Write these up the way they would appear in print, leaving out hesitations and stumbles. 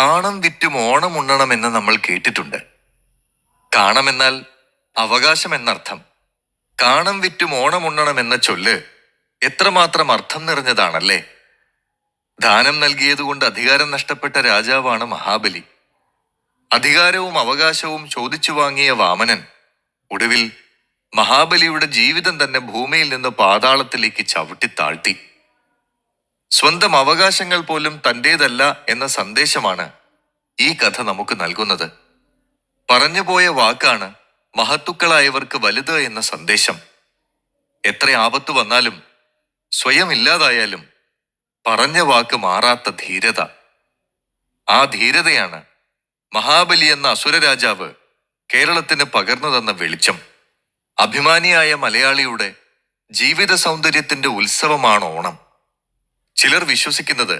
കാണം വിറ്റും ഓണം ഉണ്ണണമെന്ന് നമ്മൾ കേട്ടിട്ടുണ്ട്. കാണമെന്നാൽ അവകാശം എന്നർത്ഥം. കാണം വിറ്റും ഓണം ഉണ്ണണമെന്ന ചൊല്ല് എത്രമാത്രം അർത്ഥം നിറഞ്ഞതാണല്ലേ. ദാനം നൽകിയതുകൊണ്ട് അധികാരം നഷ്ടപ്പെട്ട രാജാവാണ് മഹാബലി. അധികാരവും അവകാശവും ചോദിച്ചു വാങ്ങിയ വാമനൻ ഒടുവിൽ മഹാബലിയുടെ ജീവിതം തന്നെ ഭൂമിയിൽ നിന്ന് പാതാളത്തിലേക്ക് ചവിട്ടിത്താഴ്ത്തി. സ്വന്തം അവകാശങ്ങൾ പോലും തന്റേതല്ല എന്ന സന്ദേശമാണ് ഈ കഥ നമുക്ക് നൽകുന്നത്. പറഞ്ഞുപോയ വാക്കാണ് മഹത്തുക്കളായവർക്ക് വലുത് എന്ന സന്ദേശം. എത്ര ആപത്തു വന്നാലും സ്വയം ഇല്ലാതായാലും പറഞ്ഞ വാക്ക് മാറാത്ത ധീരത. ആ ധീരതയാണ് മഹാബലി എന്ന അസുര രാജാവ് കേരളത്തിന് പകർന്നു തന്ന വെളിച്ചം. അഭിമാനിയായ മലയാളിയുടെ ജീവിത സൗന്ദര്യത്തിന്റെ ഉത്സവമാണ് ഓണം. ചിലർ വിശ്വസിക്കുന്നത്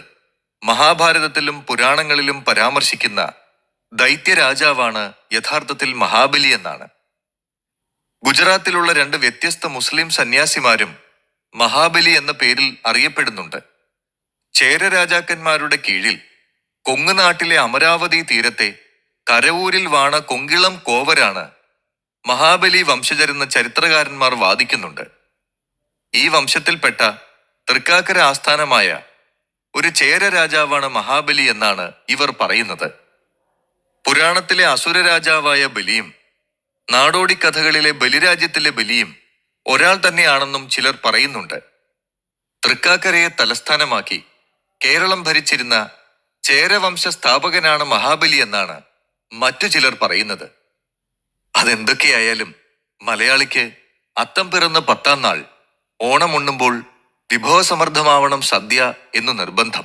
മഹാഭാരതത്തിലും പുരാണങ്ങളിലും പരാമർശിക്കുന്ന ദൈത്യരാജാവാണ് യഥാർത്ഥത്തിൽ മഹാബലി എന്നാണ്. ഗുജറാത്തിലുള്ള 2 വ്യത്യസ്ത മുസ്ലിം സന്യാസിമാരും മഹാബലി എന്ന പേരിൽ അറിയപ്പെടുന്നുണ്ട്. ചേര രാജാക്കന്മാരുടെ കീഴിൽ കൊങ്ങ് നാട്ടിലെ അമരാവതി തീരത്തെ കരവൂരിൽ വാണ കൊങ്കിളം കോവരാണ് മഹാബലി വംശജരെന്ന് ചരിത്രകാരന്മാർ വാദിക്കുന്നുണ്ട്. ഈ വംശത്തിൽപ്പെട്ട തൃക്കാക്കര ആസ്ഥാനമായ ഒരു ചേര രാജാവാണ് മഹാബലി എന്നാണ് ഇവർ പറയുന്നത്. പുരാണത്തിലെ അസുര രാജാവായ ബലിയും നാടോടി കഥകളിലെ ബലിരാജ്യത്തിലെ ബലിയും ഒരാൾ തന്നെയാണെന്നും ചിലർ പറയുന്നുണ്ട്. തൃക്കാക്കരയെ തലസ്ഥാനമാക്കി കേരളം ഭരിച്ചിരുന്ന ചേരവംശ സ്ഥാപകനാണ് മഹാബലി എന്നാണ് മറ്റു ചിലർ പറയുന്നത്. അതെന്തൊക്കെയായാലും മലയാളിക്ക് അത്തം പിറന്ന് 10ാം നാൾ ഓണമുണ്ണുമ്പോൾ വിഭവസമൃദ്ധമാവണം സദ്യ എന്നു നിർബന്ധം.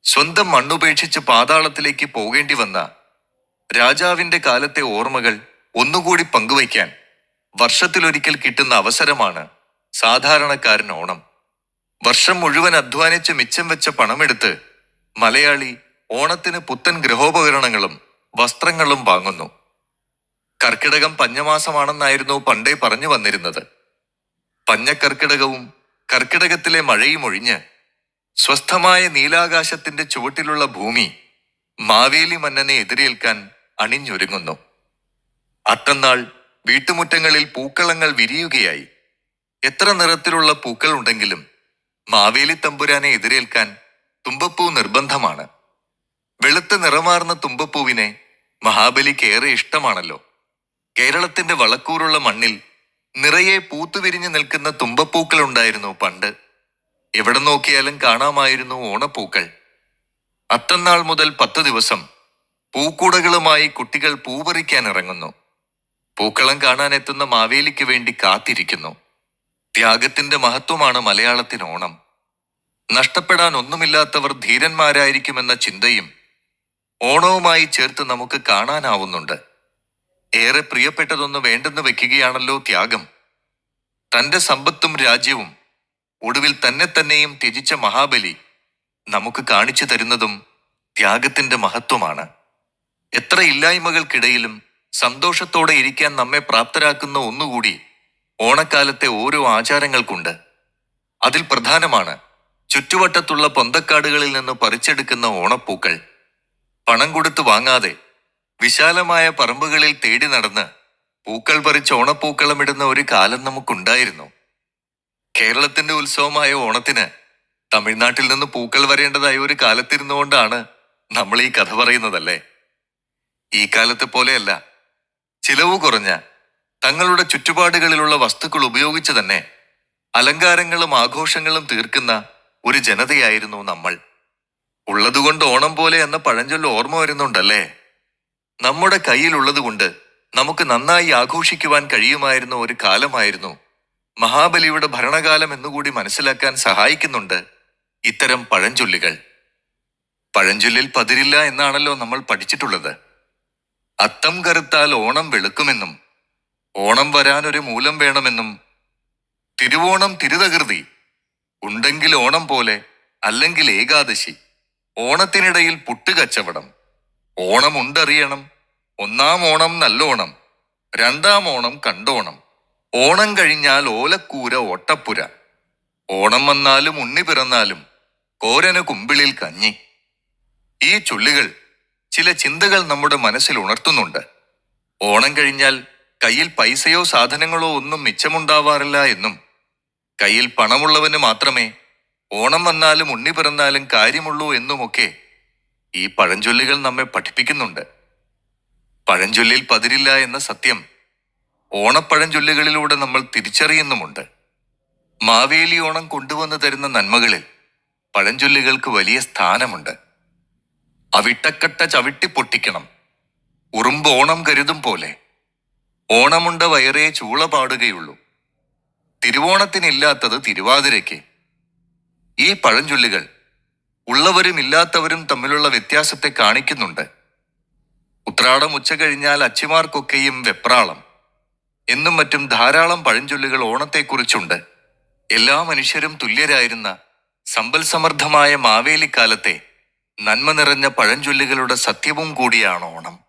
സ്വന്തം മണ്ണുപേക്ഷിച്ച് പാതാളത്തിലേക്ക് പോകേണ്ടി വന്ന രാജാവിന്റെ കാലത്തെ ഓർമ്മകൾ ഒന്നുകൂടി പങ്കുവയ്ക്കാൻ വർഷത്തിലൊരിക്കൽ കിട്ടുന്ന അവസരമാണ് സാധാരണക്കാരൻ ഓണം. വർഷം മുഴുവൻ അധ്വാനിച്ച് മിച്ചം വെച്ച പണമെടുത്ത് മലയാളി ഓണത്തിന് പുത്തൻ ഗൃഹോപകരണങ്ങളും വസ്ത്രങ്ങളും വാങ്ങുന്നു. കർക്കിടകം പഞ്ഞമാസമാണെന്നായിരുന്നു പണ്ടേ പറഞ്ഞു വന്നിരുന്നത്. പഞ്ഞക്കർക്കിടകവും കർക്കിടകത്തിലെ മഴയും ഒഴിഞ്ഞ് സ്വസ്ഥമായ നീലാകാശത്തിന്റെ ചുവട്ടിലുള്ള ഭൂമി മാവേലി മന്നനെ എതിരേൽക്കാൻ അണിഞ്ഞൊരുങ്ങുന്നു. അത്തന്നാൾ വീട്ടുമുറ്റങ്ങളിൽ പൂക്കളങ്ങൾ വിരിയുകയായി. എത്ര നിറത്തിലുള്ള പൂക്കൾ ഉണ്ടെങ്കിലും മാവേലി തമ്പുരാനെ എതിരേൽക്കാൻ തുമ്പപ്പൂ നിർബന്ധമാണ്. വെളുത്ത നിറമാർന്ന തുമ്പപ്പൂവിനെ മഹാബലിക്ക് ഏറെ ഇഷ്ടമാണല്ലോ. കേരളത്തിന്റെ വളക്കൂറുള്ള മണ്ണിൽ നിറയെ പൂത്തുവിരിഞ്ഞു നിൽക്കുന്ന തുമ്പപ്പൂക്കൾ ഉണ്ടായിരുന്നു പണ്ട്. എവിടെ നോക്കിയാലും കാണാമായിരുന്നു ഓണപ്പൂക്കൾ. അത്തന്നാൾ മുതൽ 10 ദിവസം പൂക്കൂടകളുമായി കുട്ടികൾ പൂപറിക്കാൻ ഇറങ്ങുന്നു. പൂക്കളം കാണാനെത്തുന്ന മാവേലിക്ക് വേണ്ടി കാത്തിരിക്കുന്നു. ത്യാഗത്തിന്റെ മഹത്വമാണ് മലയാളത്തിന് ഓണം. നഷ്ടപ്പെടാൻ ഒന്നുമില്ലാത്തവർ ധീരന്മാരായിരിക്കുമെന്ന ചിന്തയും ഓണവുമായി ചേർത്ത് നമുക്ക് കാണാനാവുന്നുണ്ട്. ഏറെ പ്രിയപ്പെട്ടതൊന്ന് വേണ്ടെന്ന് വെക്കുകയാണല്ലോ ത്യാഗം. തന്റെ സമ്പത്തും രാജ്യവും ഒടുവിൽ തന്നെയും ത്യജിച്ച മഹാബലി നമുക്ക് കാണിച്ചു തരുന്നതും ത്യാഗത്തിന്റെ മഹത്വമാണ്. എത്ര ഇല്ലായ്മകൾക്കിടയിലും സന്തോഷത്തോടെ ഇരിക്കാൻ നമ്മെ പ്രാപ്തരാക്കുന്ന ഒന്നുകൂടി ഓണക്കാലത്തെ ഓരോ ആചാരങ്ങൾക്കുണ്ട്. അതിൽ പ്രധാനമാണ് ചുറ്റുവട്ടത്തുള്ള പൊന്തക്കാടുകളിൽ നിന്ന് പറിച്ചെടുക്കുന്ന ഓണപ്പൂക്കൾ. പണം കൊടുത്തു വാങ്ങാതെ വിശാലമായ പറമ്പുകളിൽ തേടി നടന്ന് പൂക്കൾ പറിച്ച് ഓണപ്പൂക്കളമിടുന്ന ഒരു കാലം നമുക്കുണ്ടായിരുന്നു. കേരളത്തിന്റെ ഉത്സവമായ ഓണത്തിന് തമിഴ്നാട്ടിൽ നിന്ന് പൂക്കൾ വരേണ്ടതായ ഒരു കാലത്തിരുന്നുകൊണ്ടാണ് നമ്മൾ ഈ കഥ പറയുന്നതല്ലേ. ഈ കാലത്തെ പോലെയല്ല, ചിലവ് കുറഞ്ഞ തങ്ങളുടെ ചുറ്റുപാടുകളിലുള്ള വസ്തുക്കൾ ഉപയോഗിച്ച് തന്നെ അലങ്കാരങ്ങളും ആഘോഷങ്ങളും തീർക്കുന്ന ഒരു ജനതയായിരുന്നു നമ്മൾ. ഉള്ളതുകൊണ്ട് ഓണം പോലെ എന്ന പഴഞ്ചൊല്ല് ഓർമ്മ വരുന്നുണ്ടല്ലേ. നമ്മുടെ കയ്യിലുള്ളത് കൊണ്ട് നമുക്ക് നന്നായി ആഘോഷിക്കുവാൻ കഴിയുമായിരുന്ന ഒരു കാലമായിരുന്നു മഹാബലിയുടെ ഭരണകാലം എന്നുകൂടി മനസ്സിലാക്കാൻ സഹായിക്കുന്നുണ്ട് ഇത്തരം പഴഞ്ചൊല്ലുകൾ. പഴഞ്ചൊല്ലിൽ പതിരില്ല എന്നാണല്ലോ നമ്മൾ പഠിച്ചിട്ടുള്ളത്. അത്തം കറുത്താൽ ഓണം വെളുക്കുമെന്നും ഓണം വരാനൊരു മൂലം വേണമെന്നും തിരുവോണം തിരുതകൃതി ഉണ്ടെങ്കിൽ ഓണം പോലെ അല്ലെങ്കിൽ ഏകാദശി, ഓണത്തിനിടയിൽ പുട്ടുകച്ചവടം, ഓണം ഉണ്ടറിയണം, 1ാം ഓണം നല്ലോണം, 2ാം ഓണം കണ്ടോണം, ഓണം കഴിഞ്ഞാൽ ഓലക്കൂര ഓട്ടപ്പുര, ഓണം വന്നാലും ഉണ്ണി പിറന്നാലും കോരന് കുമ്പിളിൽ കഞ്ഞി. ഈ ചൊല്ലുകൾ ചില ചിന്തകൾ നമ്മുടെ മനസ്സിൽ ഉണർത്തുന്നുണ്ട്. ഓണം കഴിഞ്ഞാൽ കയ്യിൽ പൈസയോ സാധനങ്ങളോ ഒന്നും മിച്ചമുണ്ടാവാറില്ല എന്നും, കയ്യിൽ പണമുള്ളവന് മാത്രമേ ഓണം വന്നാലും ഉണ്ണി പിറന്നാലും കാര്യമുള്ളൂ എന്നുമൊക്കെ ഈ പഴഞ്ചൊല്ലുകൾ നമ്മെ പഠിപ്പിക്കുന്നുണ്ട്. പഴഞ്ചൊല്ലിൽ പതിരില്ല എന്ന സത്യം ഓണപ്പഴഞ്ചൊല്ലുകളിലൂടെ നമ്മൾ തിരിച്ചറിയുന്നുമുണ്ട്. മാവേലി ഓണം കൊണ്ടുവന്നു തരുന്ന നന്മകളിൽ പഴഞ്ചൊല്ലുകൾക്ക് വലിയ സ്ഥാനമുണ്ട്. അവിട്ടക്കട്ട ചവിട്ടി പൊട്ടിക്കണം, ഉറുമ്പ് ഓണം കരുതും പോലെ, ഓണമുണ്ട വയറേ ചൂള പാടുകയുള്ളൂ, തിരുവോണത്തിനില്ലാത്തത് തിരുവാതിരയ്ക്ക്. ഈ പഴഞ്ചൊല്ലുകൾ ഉള്ളവരും ഇല്ലാത്തവരും തമ്മിലുള്ള വ്യത്യാസത്തെ കാണിക്കുന്നുണ്ട്. ഉത്രാടം ഉച്ച കഴിഞ്ഞാൽ അച്ചിമാർക്കൊക്കെയും വെപ്രാളം എന്നും മറ്റും ധാരാളം പഴഞ്ചൊല്ലുകൾ ഓണത്തെക്കുറിച്ചുണ്ട്. എല്ലാ മനുഷ്യരും തുല്യരായിരുന്ന സമ്പൽ സമൃദ്ധമായ മാവേലിക്കാലത്തെ നന്മ നിറഞ്ഞ പഴഞ്ചൊല്ലുകളുടെ സത്യവും കൂടിയാണ് ഓണം.